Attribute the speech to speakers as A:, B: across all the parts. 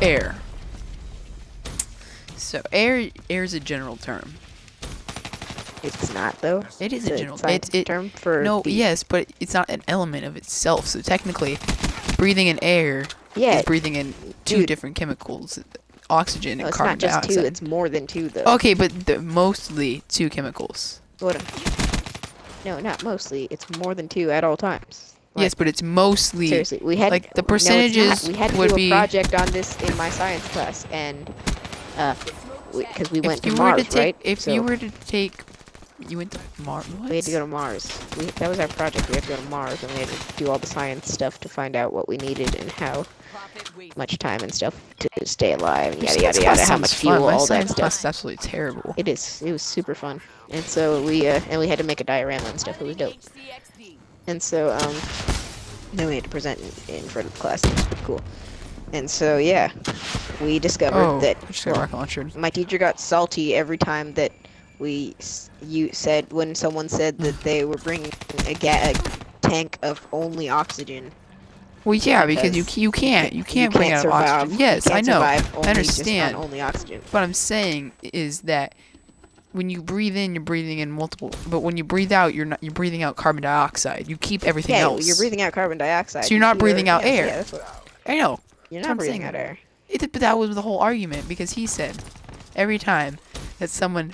A: Air. So air is a general term.
B: It's not though.
A: It is a general
B: term for
A: no. Yes, but it's not an element of itself. So technically, breathing in air is breathing in two different chemicals, oxygen and carbon dioxide.
B: It's not just two. It's more than two though.
A: Okay, but mostly two chemicals.
B: No, not mostly. It's more than two at all titimes.
A: Yes, but it's mostly.
B: Seriously, we had
A: the percentages
B: we had to do a project on this in my science class, and because we went to Mars, right?
A: If you were to take, you went to Mars. What?
B: We had to go to Mars. That was our project. We had to go to Mars, and we had to do all the science stuff to find out what we needed and how much time and stuff to stay alive, and yada yada yada. How much fuel, all that stuff.
A: That's absolutely terrible.
B: It is. It was super fun, and so we had to make a diorama and stuff. It was dope. And so then we had to present in front of the class. It was pretty cool. And so yeah, we discovered that my teacher got salty every time that when someone said that they were bringing a tank of only oxygen.
A: Well, yeah, because you can't bring out oxygen. Yes, I know. I understand.
B: Only oxygen.
A: What I'm saying is that when you breathe in, you're breathing in multiple. But when you breathe out, you're breathing out carbon dioxide. You keep everything else.
B: Yeah, you're breathing out carbon dioxide.
A: So you're not breathing out air.
B: Yeah, that's what,
A: I know.
B: You're not breathing out air.
A: But that was the whole argument, because he said every time that someone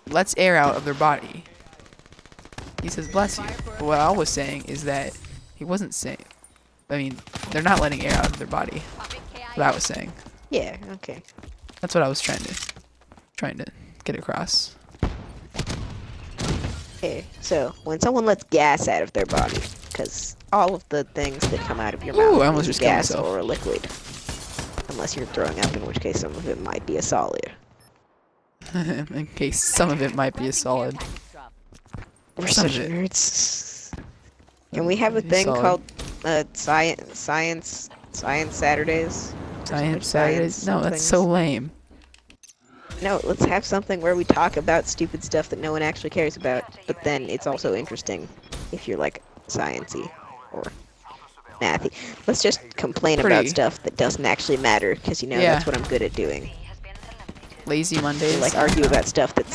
A: lets air out of their body, he says, "Bless you." But what I was saying is that he wasn't saying. I mean, they're not letting air out of their body. What I was saying.
B: Yeah. Okay.
A: That's what I was trying to get across.
B: Okay, so when someone lets gas out of their body, because all of the things that come out of your mouth is gas or a liquid, unless you're throwing up, in which case some of it might be a solid.
A: In case some of it might be a solid.
B: We're such nerds. Can we have a thing called Science Saturdays?
A: Science Saturdays? No, that's so lame.
B: No, let's have something where we talk about stupid stuff that no one actually cares about, but then it's also interesting if you're like sciencey or mathy. Let's just complain about stuff that doesn't actually matter, because that's what I'm good at doing.
A: Lazy Mondays.
B: Like argue about stuff that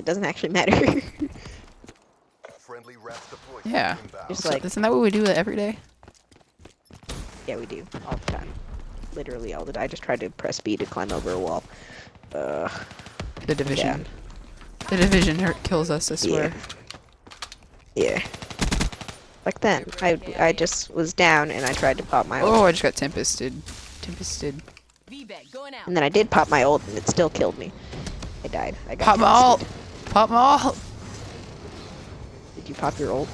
B: doesn't actually matter.
A: Yeah.
B: Just like,
A: isn't that what we do every day?
B: Yeah, we do all the time. Literally all the time. I just tried to press B to climb over a wall.
A: The Division. Yeah. The Division kills us, I swear.
B: Yeah. Like then, I just was down and I tried to pop my ult.
A: Oh, I just got Tempested.
B: And then I did pop my ult and it still killed me. I died. I got
A: Pop my ult! Pop my ult!
B: Did you pop your ult?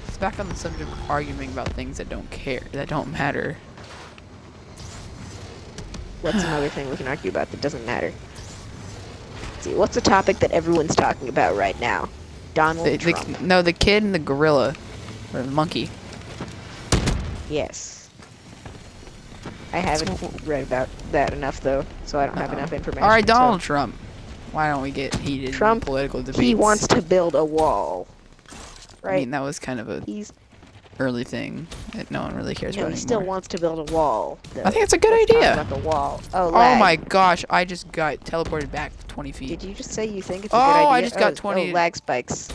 A: It's back on the subject of arguing about things that don't matter.
B: What's another thing we can argue about that doesn't matter? Let's see, what's a topic that everyone's talking about right now? Donald Trump.
A: No, the kid and the gorilla. Or the monkey.
B: Yes. I haven't read about that enough, though, so I don't have enough information.
A: Alright, Donald Trump. Why don't we get heated in political debates?
B: He wants to build a wall. Right?
A: I mean, that was kind of a early thing that no one really cares about anymore.
B: He still wants to build a wall.
A: I think it's a good idea.
B: About the wall.
A: Oh my gosh, I just got teleported back 20 feet.
B: Did you just say you think it's a good idea?
A: I just got 20.
B: lag spikes.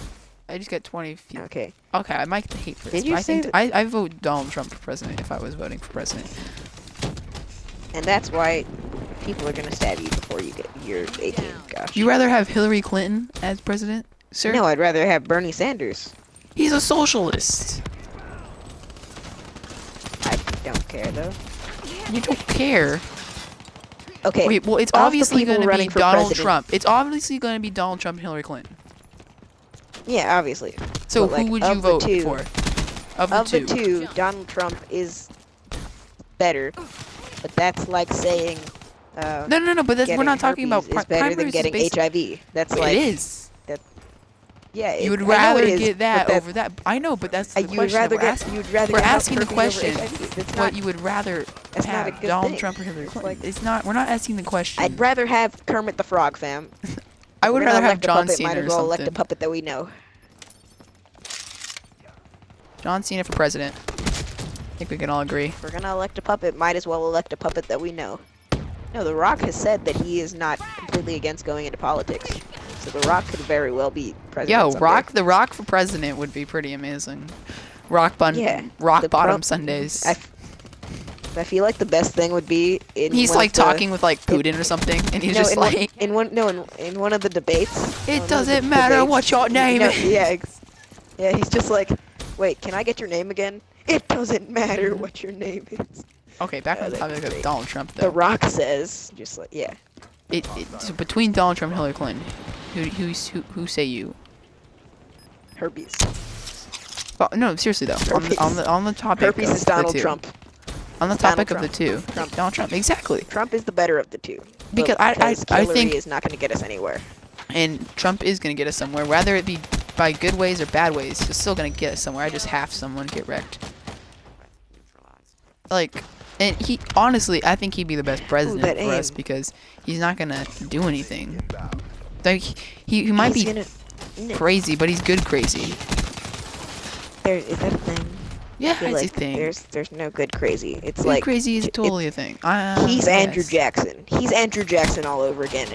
A: I just got 20 feet.
B: Okay.
A: Okay, I might hate for this.
B: Did you say
A: I vote Donald Trump for president if I was voting for president.
B: And that's why people are gonna stab you before you get your 18. Gosh.
A: You rather have Hillary Clinton as president, sir?
B: No, I'd rather have Bernie Sanders.
A: He's a socialist.
B: I don't care though.
A: You don't care?
B: Okay.
A: Wait, well, it's obviously going to be Donald Trump. It's obviously going to be Donald Trump and Hillary Clinton.
B: Yeah, obviously.
A: So who would you vote for? Of the two,
B: Donald Trump is better. But that's like saying
A: no, but we're not talking about
B: is better than getting HIV. That's like
A: it is.
B: Yeah,
A: you would rather get that over that. I know, but that's the question we're asking the question. What you would rather have, Donald Trump or Hillary Clinton? It's not. We're not asking the question.
B: I'd rather have Kermit the Frog, fam.
A: I would rather have John Cena
B: might as well elect a puppet that we know.
A: John Cena for president. think we can all agree.
B: If we're gonna elect a puppet, might as well elect a puppet that we know. No, The Rock has said that he is not completely against going into politics. So The Rock could very well be president
A: Yo,
B: someday.
A: The Rock for president would be pretty amazing. Rock
B: Yeah,
A: bottom Sundays.
B: I feel like the best thing would be
A: He's like talking with like Putin or something, and he's just like,
B: in one of the debates.
A: it doesn't matter what your name is.
B: Yeah, he's just like, wait, can I get your name again? It doesn't matter what your name is.
A: Okay, back on the topic of Donald Trump though.
B: The Rock says, just like, yeah.
A: So between Donald Trump and Hillary Clinton, who say you?
B: Herpes.
A: Oh, no, seriously though. On the topic.
B: Herpes is Donald Trump.
A: On the topic of the two, Donald Trump, exactly.
B: Trump is the better of the two.
A: Because I
B: Hillary
A: think
B: is not going to get us anywhere.
A: And Trump is going to get us somewhere, whether it be by good ways or bad ways. He's still going to get us somewhere. I just have someone get wrecked. Like, and he honestly, I think he'd be the best president for us because he's not going to do anything. Like he might be crazy, but he's good crazy.
B: Is that a thing?
A: Yeah, it's a thing.
B: There's no good crazy. It's
A: good
B: like
A: crazy is totally a thing.
B: He's Andrew Jackson. He's Andrew Jackson all over again.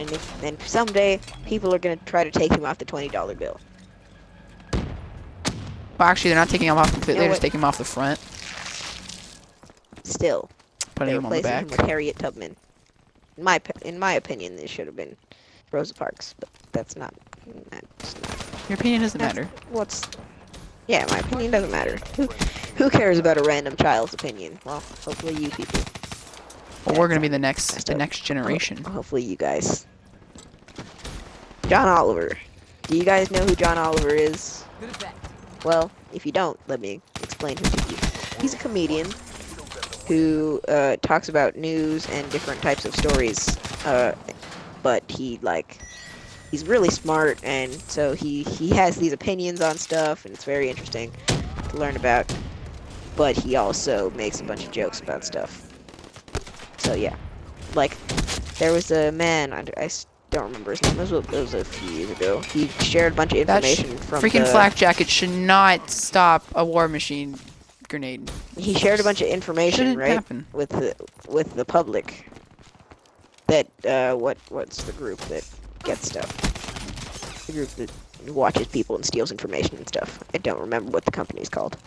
B: And someday people are gonna try to take him off the $20 bill.
A: Well, actually, they're not taking him off completely. They're just taking him off the front.
B: Still,
A: putting him on the back.
B: Him with Harriet Tubman. In my opinion, this should have been Rosa Parks, but that's not.
A: Your opinion doesn't matter.
B: Yeah, my opinion doesn't matter. Who cares about a random child's opinion? Well, hopefully you people.
A: Well, we're gonna be the next generation.
B: Hopefully you guys. John Oliver. Do you guys know who John Oliver is? Well, if you don't, let me explain him to you. He's a comedian who talks about news and different types of stories, but he's really smart, and so he has these opinions on stuff, and it's very interesting to learn about. But he also makes a bunch of jokes about stuff. So yeah, like there was a man I don't remember his name. It was a few years ago. He shared a bunch of information from
A: freaking flak jacket should not stop a war machine grenade.
B: He shared a bunch of information, right, with the public. That what's the group that gets stuff? The group that watches people and steals information and stuff. I don't remember what the company's called.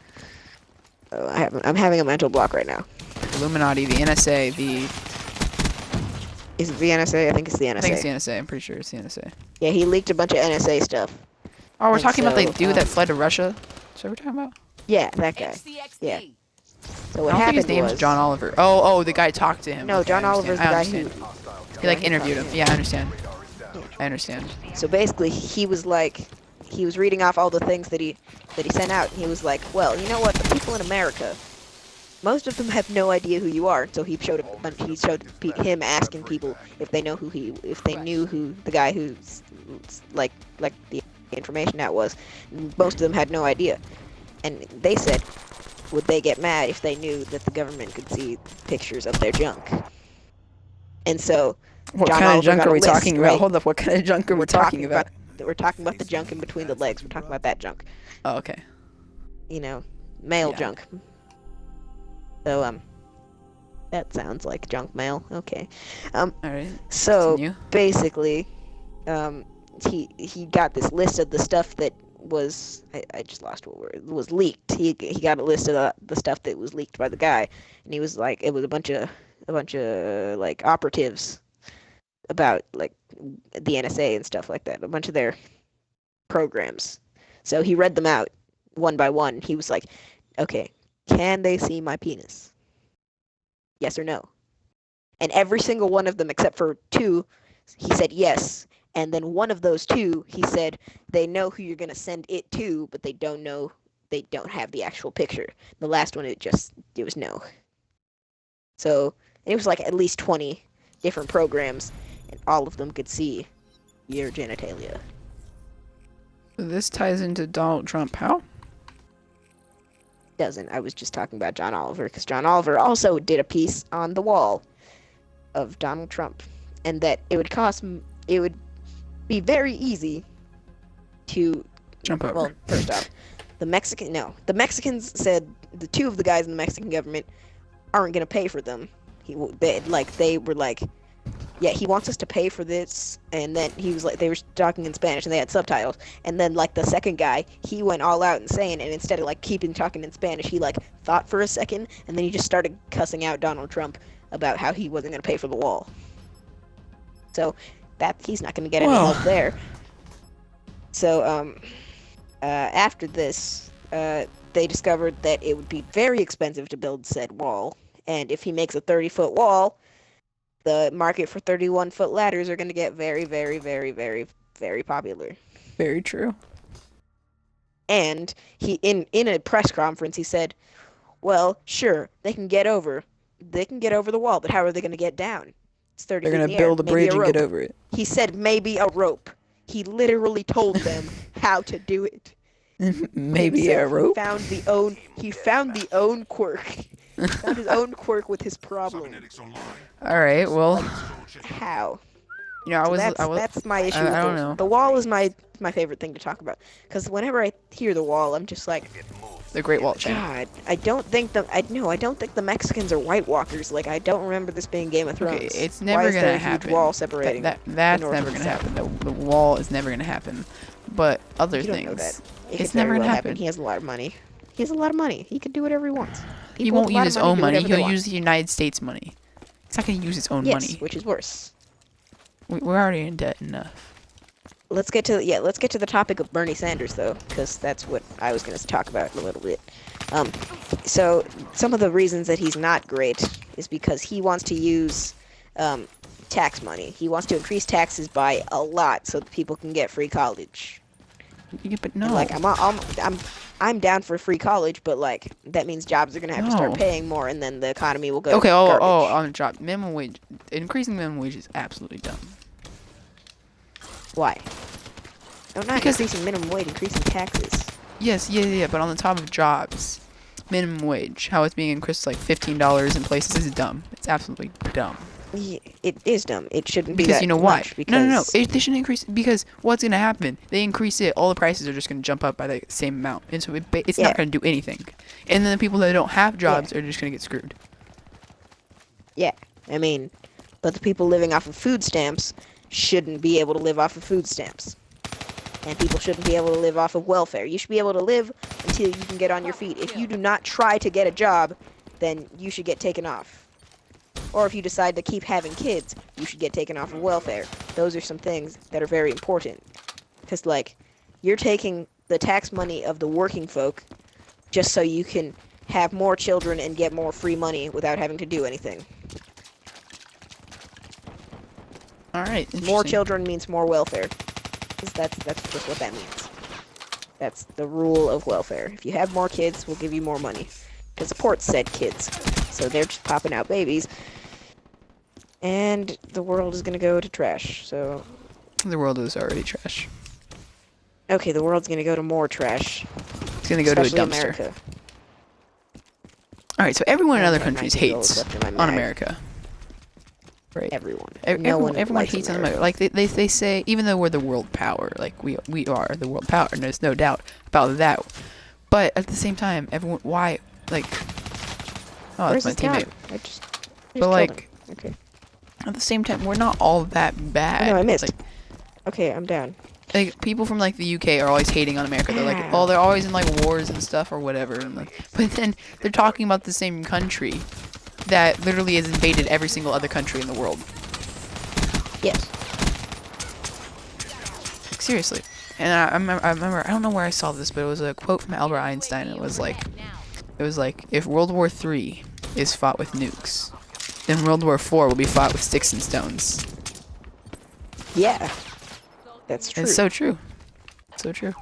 B: Oh, I'm having a mental block right now.
A: Illuminati, the NSA,
B: Is it the NSA? I think it's the NSA.
A: I think it's the NSA. I'm pretty sure it's the NSA.
B: Yeah, he leaked a bunch of NSA stuff.
A: Oh, we're talking about the dude that fled to Russia? Is that what we're talking about?
B: Yeah, that guy. Yeah. So what happened was...
A: I don't think his name's John Oliver. Oh, the guy talked to him.
B: No, John Oliver's the guy who...
A: He, like, interviewed him. Yeah, I understand. I understand.
B: So basically, he was reading off all the things that he sent out, and he was like, well, you know what, the people in America, most of them have no idea who you are. So he showed him asking people if they knew who the guy who's like the information out was. Most of them had no idea, and they said, would they get mad if they knew that the government could see pictures of their junk? And so,
A: what kind of junk are we talking about? Hold up, what kind of junk are we talking about?
B: We're talking about the junk in between the legs. We're talking about that junk.
A: Oh, okay.
B: You know, male junk. So, that sounds like junk mail. Okay.
A: Alright.
B: So,
A: continue.
B: basically, he got this list of the stuff that was, I just lost what word, was leaked. He got a list of the stuff that was leaked by the guy, and he was like, it was a bunch of like operatives about like the NSA and stuff like that, a bunch of their programs. So he read them out one by one. He was like, okay, can they see my penis? Yes or no? And every single one of them except for two, he said yes. And then one of those two, he said they know who you're going to send it to, but they don't have the actual picture. The last one, it was no. So it was like at least 20 different programs, and all of them could see your genitalia.
A: This ties into Donald Trump. How?
B: Doesn't. I was just talking about John Oliver, because John Oliver also did a piece on the wall of Donald Trump, and that it would be very easy to
A: jump over.
B: Well, first off, The Mexicans said the two of the guys in the Mexican government aren't gonna pay for them. They were like, yeah, he wants us to pay for this, and then he was like, they were talking in Spanish and they had subtitles, and then like the second guy, he went all out and saying, and instead of like keeping talking in Spanish, he like thought for a second, and then he just started cussing out Donald Trump about how he wasn't gonna pay for the wall. So that he's not gonna get any help there. So after this, they discovered that it would be very expensive to build said wall, and if he makes a 30-foot wall, the market for 31-foot ladders are going to get very, very, very, very, very popular.
A: Very true.
B: And he, in a press conference, he said, "Well, sure, they can get over the wall, but how are they going to get down? It's 30 feet in the air.
A: They're going to build a bridge and get
B: rope."
A: over it.
B: He said maybe a rope. He literally told them how to do it.
A: Maybe a rope?
B: He found the own quirk. Found his own quirk with his problem.
A: All right, well,
B: how?
A: You know,
B: That's my issue.
A: I don't know.
B: The wall is my favorite thing to talk about, because whenever I hear the wall, I'm just like,
A: the Great Wall of China.
B: God, I don't think the Mexicans are White Walkers. Like, I don't remember this being Game of Thrones.
A: Okay, it's never
B: Why is
A: gonna
B: there a
A: happen.
B: Huge wall separating.
A: That's
B: the
A: never gonna happen. The wall is never gonna happen. But other
B: You don't
A: things,
B: know that.
A: it's never gonna happen.
B: He has a lot of money. He has a lot of money. He can do whatever he wants.
A: He won't use his own money. He'll use the United States money. He's not gonna use his own money.
B: Yes, which is worse.
A: We're already in debt enough.
B: Let's get to the topic of Bernie Sanders, though, because that's what I was going to talk about a little bit. So some of the reasons that he's not great is because he wants to use tax money. He wants to increase taxes by a lot so that people can get free college.
A: Yeah, but no.
B: And, like, I'm down for free college, but like that means jobs are going to have to start paying more, and then the economy will go.
A: Okay.
B: garbage.
A: On the job, minimum wage. Increasing minimum wage is absolutely dumb.
B: Why? No, not increasing minimum wage, increasing taxes.
A: Yes, yeah, but on the top of jobs, minimum wage, how it's being increased to like $15 in places is dumb. It's absolutely dumb.
B: Yeah, it is dumb. It shouldn't be
A: Because
B: that
A: you know why?
B: much, because
A: No. They shouldn't increase because what's gonna happen? They increase it, all the prices are just gonna jump up by the same amount, and so it's not gonna do anything. And then the people that don't have jobs are just gonna get screwed.
B: Yeah, I mean, but the people living off of food stamps shouldn't be able to live off of food stamps. And people shouldn't be able to live off of welfare. You should be able to live until you can get on your feet. If you do not try to get a job, then you should get taken off. Or if you decide to keep having kids, you should get taken off of welfare. Those are some things that are very important. Because, like, you're taking the tax money of the working folk just so you can have more children and get more free money without having to do anything.
A: Alright,
B: More children means more welfare. That's just what that means. That's the rule of welfare. If you have more kids, we'll give you more money. Because the port said kids. So they're just popping out babies. And the world is gonna go to trash, so...
A: The world is already trash.
B: Okay, the world's gonna go to more trash.
A: It's gonna go to a dumpster.
B: America.
A: Alright, so everyone in other
B: Okay,
A: countries
B: 19 years
A: hates
B: left in my
A: on
B: mag.
A: America. Right.
B: Everyone.
A: Everyone
B: likes
A: hates on America. Like they say, even though we're the world power, like we are the world power, and there's no doubt about that. But at the same time, everyone, why, like, oh,
B: Where's
A: that's my
B: his
A: teammate.
B: gun? I just
A: But like,
B: him. Okay.
A: at the same time, we're not all that bad.
B: No, I missed.
A: Like,
B: Okay, I'm down.
A: like people from like the UK are always hating on America. They're like, oh, they're always in like wars and stuff or whatever. And like, but then they're talking about the same country that literally has invaded every single other country in the world.
B: Yes.
A: Like, seriously. And I remember, I don't know where I saw this, but it was a quote from Albert Einstein. It was like, if World War III is fought with nukes, then World War IV will be fought with sticks and stones.
B: Yeah. That's true.
A: It's so true. So true.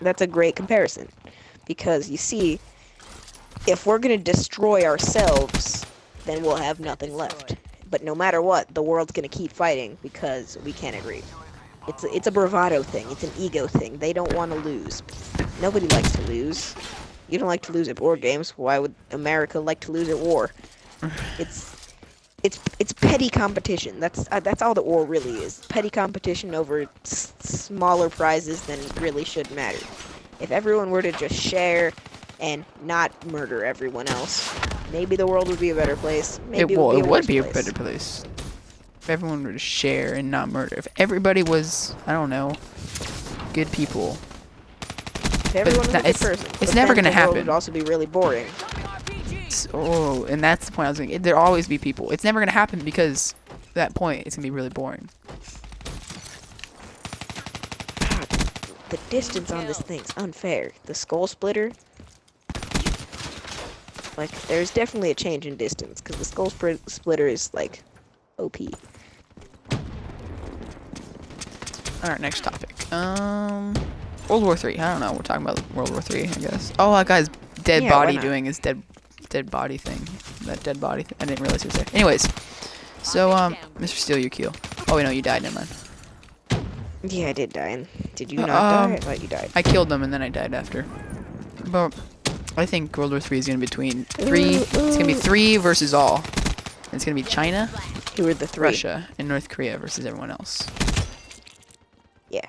B: That's a great comparison. Because you see, if we're gonna destroy ourselves, then we'll have nothing left. But no matter what, the world's gonna keep fighting because we can't agree. It's a bravado thing. It's an ego thing. They don't want to lose. Nobody likes to lose. You don't like to lose at board games. Why would America like to lose at war? It's petty competition. That's all the war really is. Petty competition over smaller prizes than really should matter. If everyone were to just share and not murder everyone else, maybe the world would be a better place. Maybe it would be a worse place.
A: better place. If everyone were to share and not murder. If everybody was, I don't know, good people.
B: If everyone was a good person.
A: It's never gonna
B: The world
A: happen.
B: would also be really boring.
A: And that's the point I was thinking. There'll always be people. It's never gonna happen because at that point it's gonna be really boring.
B: God, the distance on this thing's unfair. The skull splitter. Like, there's definitely a change in distance because the skull splitter is like OP.
A: Alright, next topic. World War 3. I don't know. We're talking about World War 3, I guess. Oh, that guy's dead
B: Yeah,
A: body
B: why not?
A: doing his dead body thing. That dead body thing. I didn't realize he was there. Anyways. So, Mr. Steele, you kill. Oh, wait, no, you died. Never mind.
B: Yeah, I did die. And did you not die? I thought you died.
A: I killed them and then I died after. But I think World War 3 is going to be between it's going to be 3 versus all. And it's going to be China,
B: Who were the three?
A: Russia, and North Korea versus everyone else.
B: Yeah.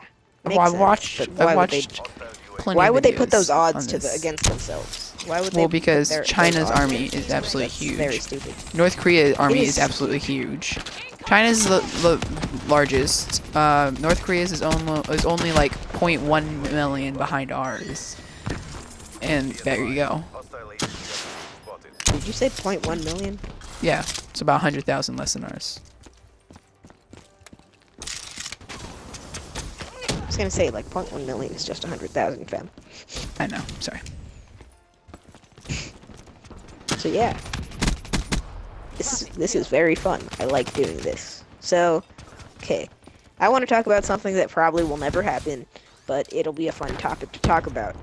A: Well, I've
B: sense,
A: watched
B: but why would they-
A: plenty
B: Why
A: of
B: would they put
A: videos
B: those
A: on
B: odds
A: this.
B: against themselves? Why would they?
A: Well,
B: put
A: because
B: those
A: China's
B: odds
A: army
B: against
A: is absolutely
B: themselves?
A: huge.
B: Very stupid.
A: North Korea's army
B: It
A: is
B: is
A: absolutely huge. China's the largest. North Korea's is only like 0.1 million behind ours. And there you go.
B: Did you say 0.1 million?
A: Yeah, it's about 100,000 less than ours.
B: I was gonna say like 0.1 million is just 100,000, fam.
A: I know. Sorry.
B: So yeah, this is very fun. I like doing this. So, okay, I want to talk about something that probably will never happen, but it'll be a fun topic to talk about.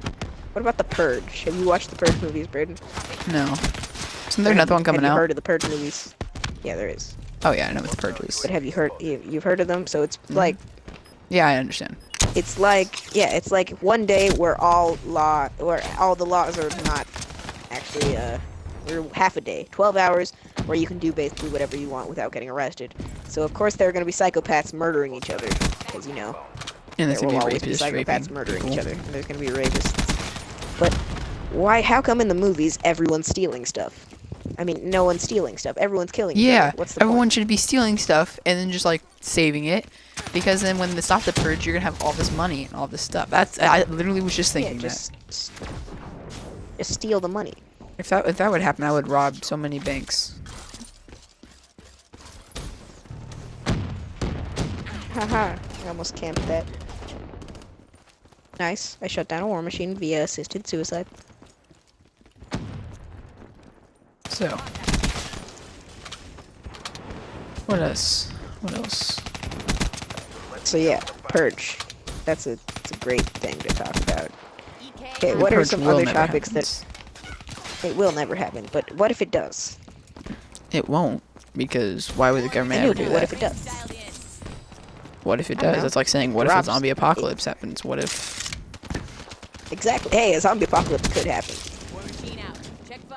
B: What about the Purge? Have you watched the Purge movies, Braden?
A: No. Isn't there another one coming
B: Have you
A: out?
B: heard of the Purge movies? Yeah, there is.
A: Oh yeah, I know what the Purge is.
B: But have you heard? You've heard of them? So it's like
A: Yeah, I understand.
B: it's like one day where all the laws are not actually or half a day, 12 hours where you can do basically whatever you want without getting arrested. So of course there are going to be psychopaths murdering each other, because you know
A: And
B: there
A: there's
B: will
A: gonna be
B: always be
A: rapists
B: psychopaths
A: raping
B: murdering
A: people.
B: each other. And there's going to be rapists. But why? How come in the movies everyone's stealing stuff? I mean, no one's stealing stuff. Everyone's killing each
A: Yeah,
B: other. What's the
A: everyone
B: point?
A: should be stealing stuff and then just like saving it, because then when they stop the purge, you're gonna have all this money and all this stuff. I literally was just thinking
B: just steal the money.
A: that if that would happen, I would rob so many banks.
B: Haha, I almost camped that. Nice. I shut down a war machine via assisted suicide.
A: So, what else? What else?
B: So yeah, Purge. It's a great thing to talk about. Okay,
A: The
B: what are
A: purge
B: some
A: will
B: other
A: never
B: topics
A: happen.
B: that it will never happen? But what if it does?
A: It won't, because why would the government
B: I know,
A: ever do
B: but what
A: that?
B: if it does?
A: What if it
B: I don't
A: does?
B: know.
A: That's like saying, what if a
B: Rob's-
A: zombie apocalypse happens? What if?
B: Exactly. Hey, a zombie apocalypse could happen.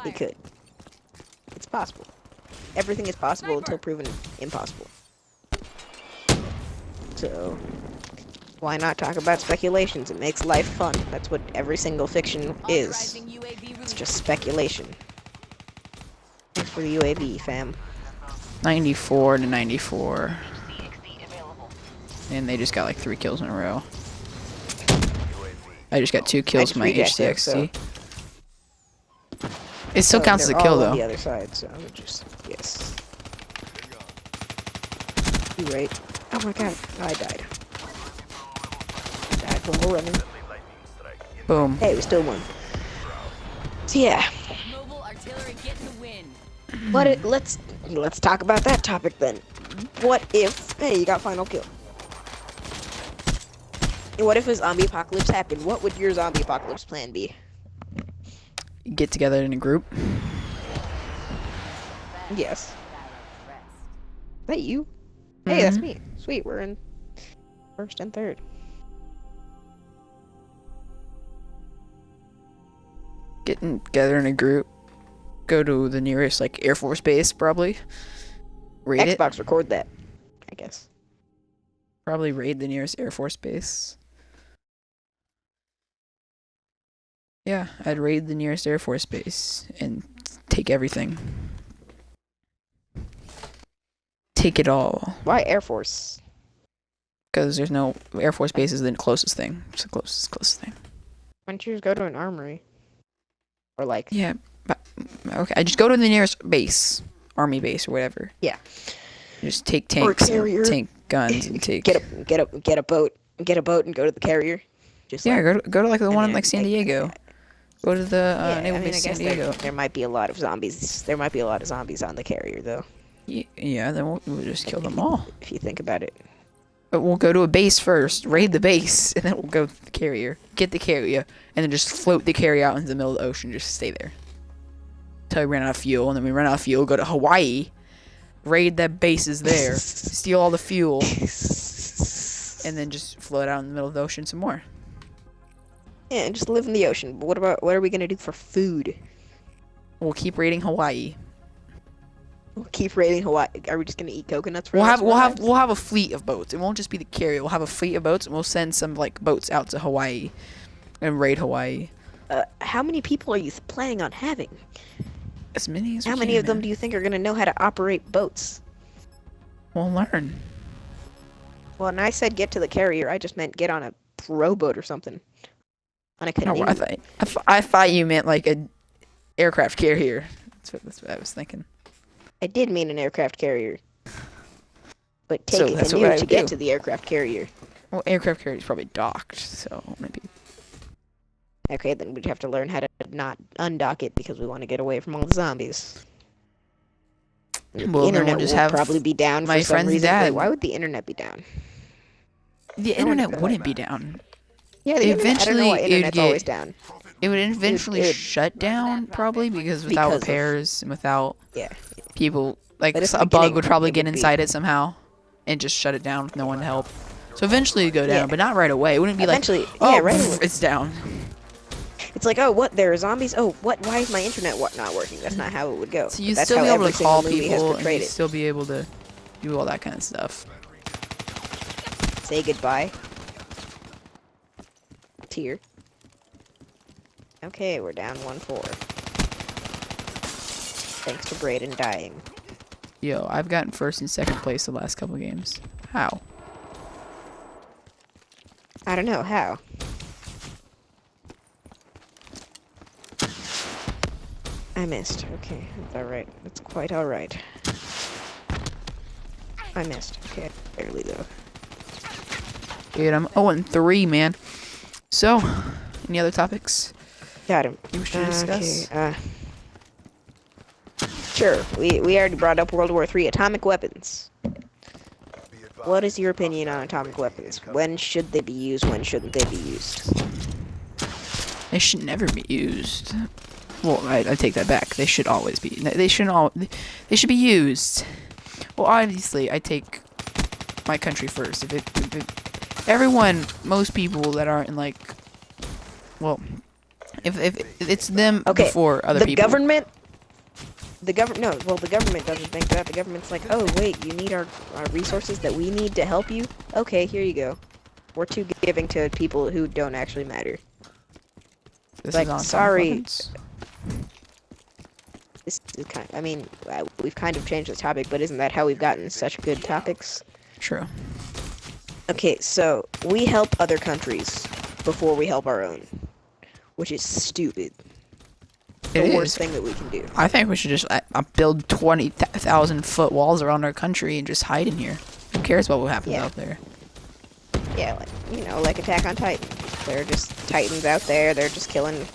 B: It could. It's possible. Everything is possible until proven impossible. So, why not talk about speculations? It makes life fun. That's what every single fiction is. It's just speculation. Thanks for the UAV, fam.
A: 94 to 94. And they just got like 3 kills in a row. I just got 2 kills
B: just
A: with my
B: reject it,
A: HCXC. It still
B: Oh,
A: counts as a
B: they're
A: kill
B: all on
A: though.
B: the other side, so I would just yes. You right? Oh my god, I died. Died from a running.
A: Boom.
B: Hey, we still won. So yeah, let's talk about that topic then. What if? Hey, you got final kill. What if a zombie apocalypse happened? What would your zombie apocalypse plan be?
A: Get together in a group.
B: Yes. Is that you? Hey, that's
A: Mhm.
B: me. Sweet, we're in first and third.
A: Get together in a group. Go to the nearest like Air Force base probably. Raid it.
B: Xbox record that, I guess.
A: Probably raid the nearest Air Force base. Yeah, I'd raid the nearest Air Force base and take everything. Take it all.
B: Why Air Force?
A: Because there's no Air Force base is the closest thing. It's the closest thing.
B: Why don't you just go to an armory? Or like...
A: Yeah, but, okay. I just go to the nearest base, army base or whatever.
B: Yeah.
A: Just take tanks, and tank guns, and take.
B: Get a boat and go to the carrier. Just
A: Yeah,
B: like,
A: go to like the one in
B: then,
A: like San Diego. Go to the naval
B: I
A: base
B: guess
A: San Diego.
B: there might be a lot of zombies. There might be a lot of zombies on the carrier, though.
A: Yeah, then we'll just kill them all.
B: If you think about it.
A: But we'll go to a base first, raid the base, and then we'll go to the carrier, get the carrier, and then just float the carrier out into the middle of the ocean, just stay there. Until we run out of fuel, and then we run out of fuel, go to Hawaii, raid that bases there, steal all the fuel, and then just float out in the middle of the ocean some more.
B: Yeah, and just live in the ocean. But what are we gonna do for food?
A: We'll keep raiding Hawaii.
B: We'll keep raiding Hawaii. Are we just gonna eat coconuts for
A: We'll
B: the
A: have a fleet of boats. It won't just be the carrier. We'll have a fleet of boats, and we'll send some like boats out to Hawaii, and raid Hawaii.
B: How many people are you planning on having?
A: As many as we
B: How many
A: can,
B: of them
A: man.
B: do you think are gonna know how to operate boats?
A: We'll learn.
B: Well, when I said get to the carrier, I just meant get on a rowboat or something. On a canoe.
A: No, I thought you meant like a aircraft carrier. That's what I was thinking.
B: I did mean an aircraft carrier. But take
A: So
B: a
A: that's what
B: canoe
A: I
B: to
A: would
B: get
A: do.
B: to the aircraft carrier.
A: Well, aircraft carrier is probably docked, so maybe.
B: Okay, then we'd have to learn how to not undock it because we want to get away from all the zombies.
A: Well,
B: The
A: then
B: internet
A: we'll just
B: will
A: have
B: probably be down
A: my
B: for some
A: friend's
B: reason.
A: dad.
B: Wait, why would the internet be down?
A: The
B: No one
A: internet
B: could
A: wouldn't be down.
B: Yeah, the internet, I don't know why
A: Eventually, it would
B: internet's
A: get-
B: always down.
A: It would eventually
B: would-
A: shut down, probably, because without
B: Because of-
A: repairs and without
B: Yeah.
A: people, like
B: But at the
A: a bug
B: beginning,
A: would probably
B: it
A: get
B: would be-
A: inside it somehow and just shut it down with no one to help. So eventually it'd go down,
B: Yeah.
A: but not right away. It wouldn't be
B: Eventually,
A: like, oh,
B: yeah, right away.
A: it's down.
B: It's like, oh, what? There are zombies? Oh, what? Why is my internet not working? That's not how it would go.
A: So you'd
B: That's
A: still
B: how
A: be able
B: every
A: to
B: single
A: call
B: movie has
A: people and
B: portrayed
A: you'd
B: it.
A: still be able to do all that kind of stuff.
B: Say goodbye. Tier. Okay, we're down 1-4. Thanks to Braden dying.
A: Yo, I've gotten first and second place the last couple games. How?
B: I don't know how. I missed. Okay, that's alright. That's quite alright. I missed. Okay, barely though.
A: Dude, I'm 0-3, man. So, any other topics
B: Got him.
A: you wish to discuss?
B: Okay, sure. We already brought up World War III atomic weapons. What is your opinion on atomic weapons? When should they be used? When shouldn't they be used?
A: They should never be used. Well, I take that back. They should always be. They shouldn't all. They should be used. Well, obviously, I take my country first. Everyone, most people that aren't in like, well, if it's them
B: Okay,
A: before other
B: the
A: people.
B: The government doesn't think that. The government's like, oh wait, you need our resources that we need to help you? Okay, here you go. We're too giving to people who don't actually matter.
A: This
B: like,
A: is on atomic
B: sorry.
A: weapons.
B: This is kind. I mean, we've kind of changed the topic, but isn't that how we've gotten such good topics?
A: True.
B: Okay, so we help other countries before we help our own, which is stupid. The worst thing that we can do.
A: I think we should just build 20,000-foot walls around our country and just hide in here. Who cares what will happen out there?
B: Yeah, like, like Attack on Titan. They're just Titans out there. They're just killing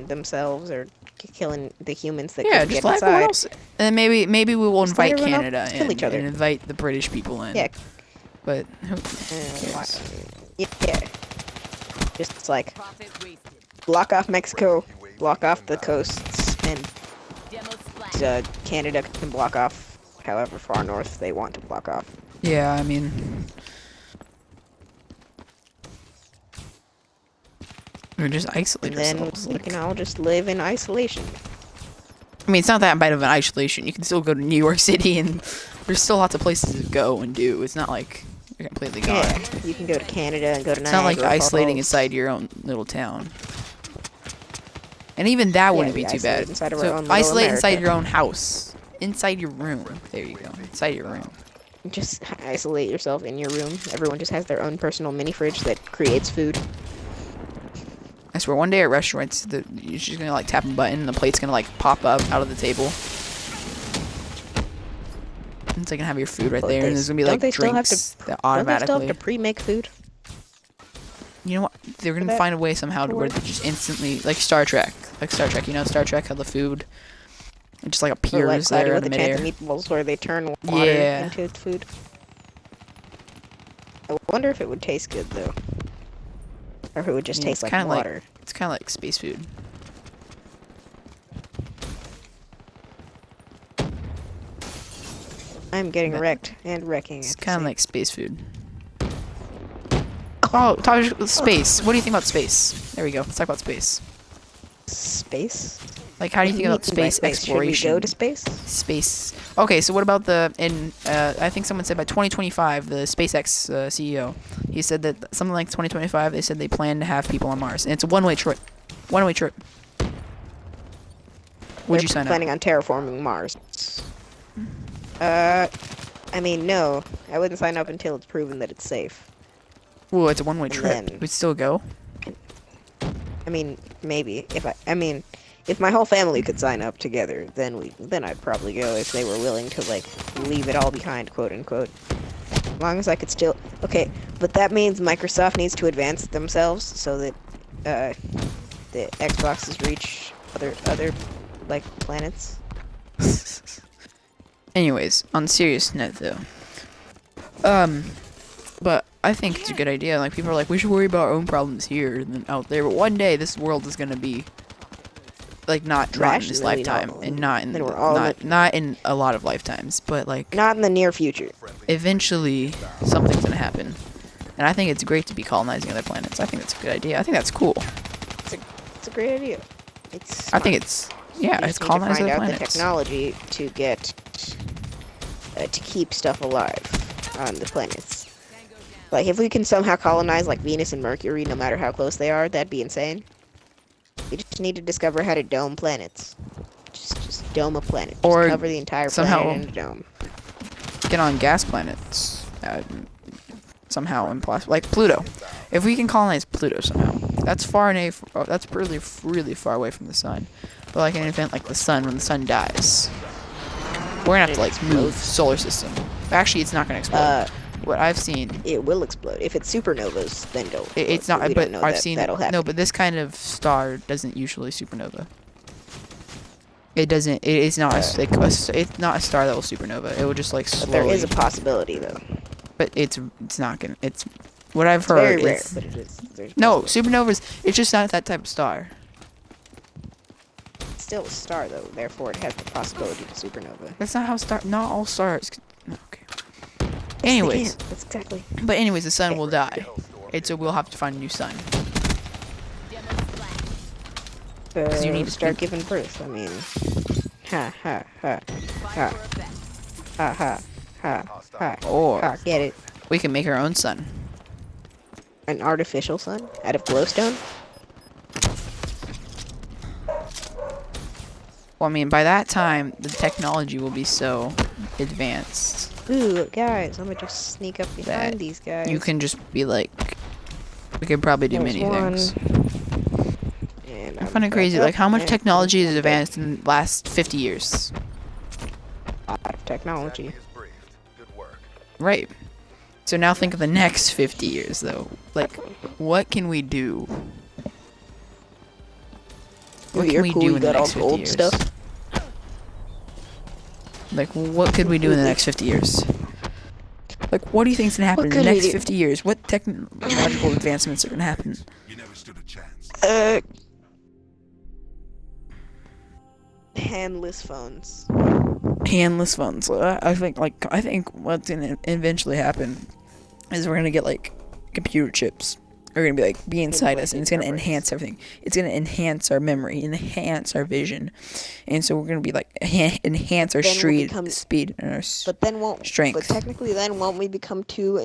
B: themselves or killing the humans that
A: Yeah,
B: could
A: just
B: get
A: let everyone
B: inside.
A: else. And then maybe we will
B: Just let
A: invite
B: everyone else
A: Canada
B: kill
A: in
B: each other.
A: and invite the British people in.
B: Yeah.
A: But who cares?
B: Yeah. Just like block off Mexico, block off the coasts, and Canada can block off however far north they want to block off.
A: Yeah, I mean, we just isolate
B: And then
A: ourselves.
B: we
A: Like,
B: can all just live in isolation.
A: I mean, it's not that bad of an isolation. You can still go to New York City, and there's still lots of places to go and do. It's not like you're completely gone.
B: Yeah, you can go to Canada and go to
A: It's not like
B: Niagara
A: isolating
B: Falls.
A: inside your own little town. And even that
B: Yeah,
A: wouldn't
B: we
A: be too
B: isolate
A: bad.
B: inside of our
A: So
B: own little
A: isolate inside
B: America.
A: your own house. Inside your room. There you go. Inside your room.
B: Just isolate yourself in your room. Everyone just has their own personal mini fridge that creates food.
A: I swear, one day at restaurants, you're just gonna like tap a button, and the plate's gonna like pop up out of the table. It's like gonna have your food right there, and there's gonna be like
B: Don't they still have
A: drinks that
B: Don't they still
A: automatically.
B: have to pre-make food?
A: You know what? They're gonna
B: that
A: find a way somehow to where
B: work?
A: they just instantly, like Star Trek, you know, Star Trek, how the food it just like
B: Or
A: appears
B: like Cloudy
A: there
B: with
A: in
B: the
A: midair.
B: Chance of Meatballs, where they turn water
A: Yeah.
B: into food. I wonder if it would taste good though, or if it would just
A: Yeah,
B: taste
A: it's
B: like
A: kinda
B: water.
A: It's kind of like space food.
B: I'm getting
A: But-
B: wrecked and wrecking.
A: It's
B: at the
A: kind of
B: same-
A: like space food. Oh, talk space. What do you think about space? There we go. Let's talk about space.
B: space.
A: Like, how do you think about
B: What do mean by
A: space exploration?
B: Should we go to space?
A: Space. Okay, so what about I think someone said by 2025, the SpaceX CEO, he said that something like 2025, they said they plan to have people on Mars, and it's a one-way trip. One-way trip. Would you sign up?
B: Planning on terraforming Mars. I mean, no. I wouldn't sign up until it's proven that it's safe.
A: Well, it's a one-way
B: And
A: trip.
B: then-
A: We'd still go.
B: I mean, maybe if my whole family could sign up together, then I'd probably go if they were willing to like leave it all behind, quote unquote. As long as I could still. Okay, but that means Microsoft needs to advance themselves so that the Xboxes reach other like planets.
A: Anyways, on a serious note though, but I think it's a good idea. Like, people are like, we should worry about our own problems here and then out there. But one day, this world is gonna be like not in
B: Trash,
A: this
B: and then we
A: lifetime,
B: know-
A: and not in
B: then we're all
A: not in a lot of lifetimes, but like
B: Not in the near future.
A: eventually something's gonna happen. And I think it's great to be colonizing other planets. I think that's a good idea. I think that's cool.
B: It's a great idea. It's.
A: I think it's yeah,
B: You
A: it's
B: just need to
A: colonize
B: find
A: other
B: out the
A: planets.
B: technology to get to keep stuff alive on the planets. Like, if we can somehow colonize like Venus and Mercury, no matter how close they are, that'd be insane. We just need to discover how to dome planets. Just dome a planet. Just
A: Or
B: cover the entire
A: somehow-
B: planet in a dome.
A: Get on gas planets. Somehow impossible. Like Pluto. If we can colonize Pluto somehow, that's that's really far away from the sun. But like an event like the sun, when the sun dies, we're gonna have to like move solar system. Actually, it's not gonna explode. What I've seen,
B: It will explode. If it's supernovas, then it'll explode,
A: it's not.
B: we
A: But
B: don't know
A: I've
B: that
A: seen
B: that'll happen.
A: no. But this kind of star doesn't usually supernova. It doesn't. It is not it's not a star that will supernova. It will just like
B: But
A: slowly.
B: there is a possibility, though.
A: But it's not gonna. It's what I've
B: It's
A: heard.
B: very rare,
A: is,
B: but it is. There's a
A: no,
B: possibility.
A: supernovas. It's just not that type of star.
B: It's still a star, though. Therefore, it has the possibility to supernova.
A: That's not how Not all stars. Okay. Anyways,
B: That's exactly.
A: but anyways, the sun will die, and so we'll have to find a new sun. You need to
B: start
A: speak-
B: giving birth. I mean, ha ha ha ha ha ha ha ha.
A: Or
B: ha. Get it?
A: we can make our own sun.
B: An artificial sun out of glowstone.
A: Well, I mean, by that time, the technology will be so advanced
B: Ooh, guys, I'm gonna just sneak up behind
A: That
B: these guys.
A: you can just be like, we could probably do
B: There's
A: many
B: one.
A: things.
B: And
A: I
B: I'm
A: find it
B: back
A: crazy,
B: up,
A: like how much
B: and
A: technology has
B: I'm
A: advanced in the last 50 years.
B: A lot of technology.
A: Right. So now think of the next 50 years, though. Like, what can we do? What can
B: You're
A: we
B: cool.
A: do
B: You
A: in the
B: got all
A: next
B: the
A: 50
B: old
A: years?
B: stuff.
A: Like, what could we do in the next 50 years? Like, what do you think's gonna happen in the
B: could we
A: next
B: do?
A: 50 years? What technological advancements are gonna happen?
C: You never stood a chance.
B: Handless phones.
A: Handless phones. I think what's gonna eventually happen is we're gonna get like computer chips. Are gonna be inside us, and it's gonna enhance everything. It's gonna enhance our memory, enhance our vision, and so we're gonna be like enhance our
B: Then we'll
A: street
B: become-
A: speed and our
B: But then won't.
A: strength.
B: But technically, then won't we become too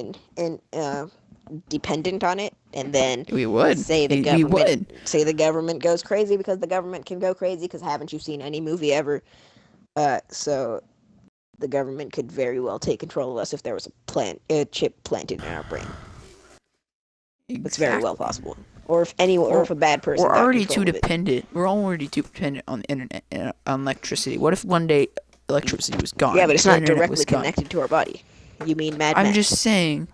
B: dependent on it, and then
A: We would. We would.
B: say the government goes crazy because the government can go crazy because haven't you seen any movie ever? So the government could very well take control of us if there was a chip planted in our brain. It's very well possible. Or if a bad person
A: We're
B: got
A: already
B: control
A: too
B: of it.
A: dependent. We're already too dependent on the internet and on electricity. What if one day electricity was gone?
B: Yeah, but it's
A: The
B: not
A: internet
B: directly
A: was gone?
B: connected to our body. You mean Mad
A: I'm
B: Max?
A: just saying.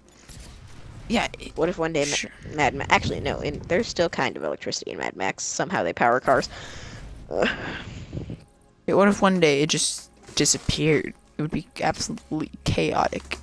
A: Yeah.
B: What if one day
A: Sure.
B: Mad Max? Actually, no. There's still kind of electricity in Mad Max. Somehow they power cars.
A: What if one day it just disappeared? It would be absolutely chaotic.